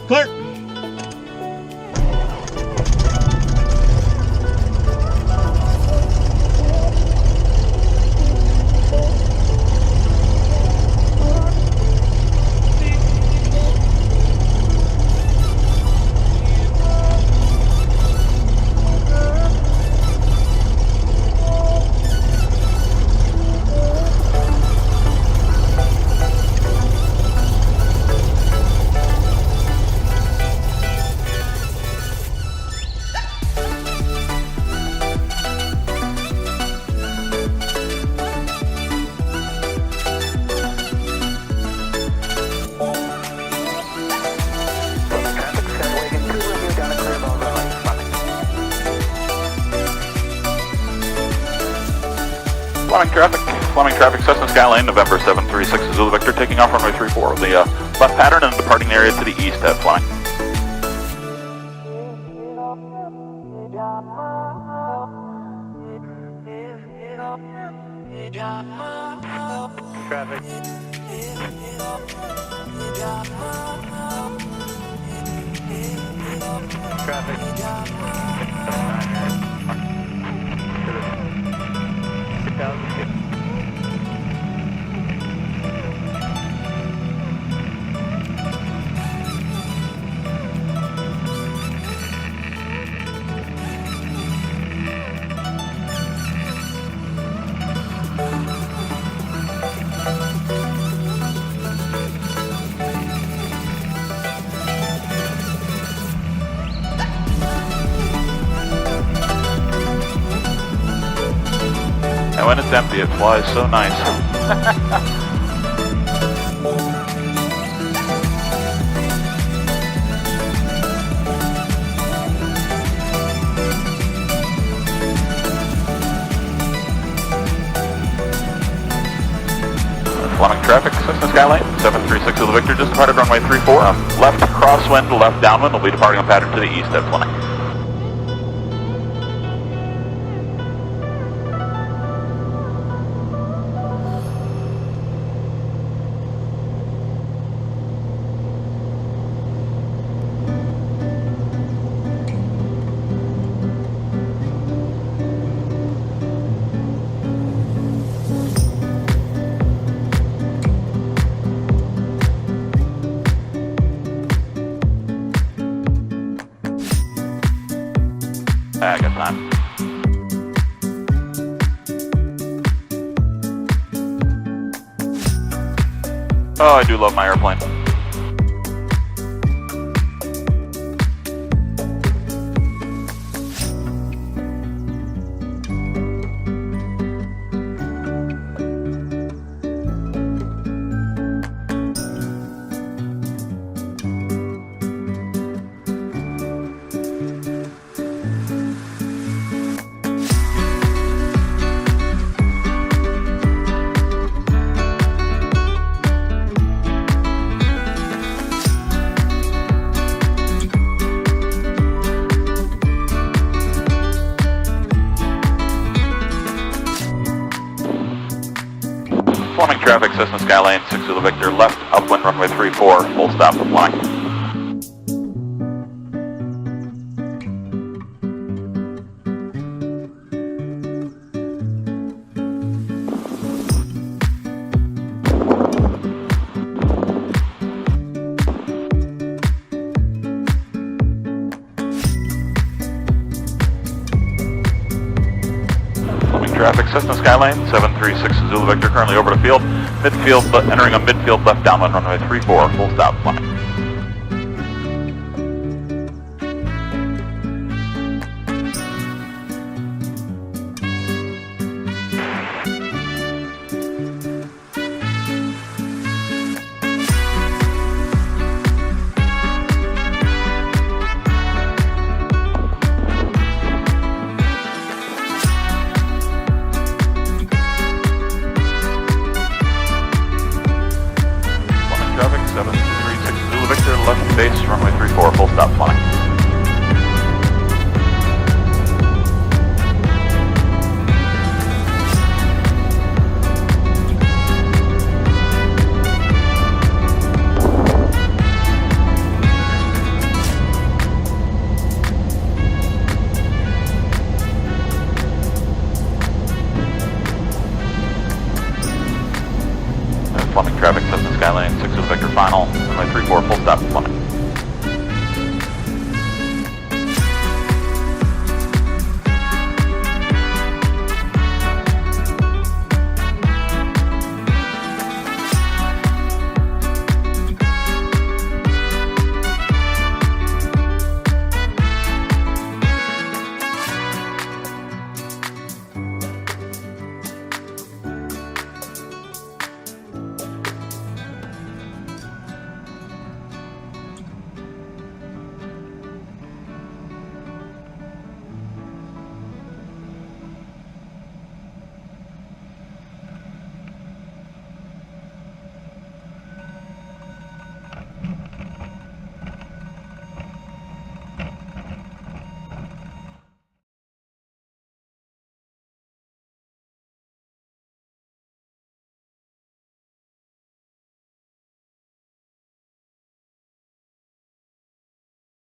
Clear. Fleming traffic, Cessna Skyline, November 736 Zulu Victor, taking off runway 34. The left pattern and departing area to the east at Fleming. Traffic. And when it's empty, it flies so nice. Fleming traffic, Cessna Skyline, 736 Zulu Victor, just departed runway 34. Left crosswind, left downwind, will be departing on pattern to the east at Fleming. I got time. Oh, I do love my airplane. Fleming traffic, Cessna Skyline, 6 Zulu Victor, left upwind runway 34, full stop for Fleming. Traffic, Cessna Skyline, 736 Zulu Victor, currently over the field. Midfield, entering a midfield left downwind runway 34, full stop, Fleming.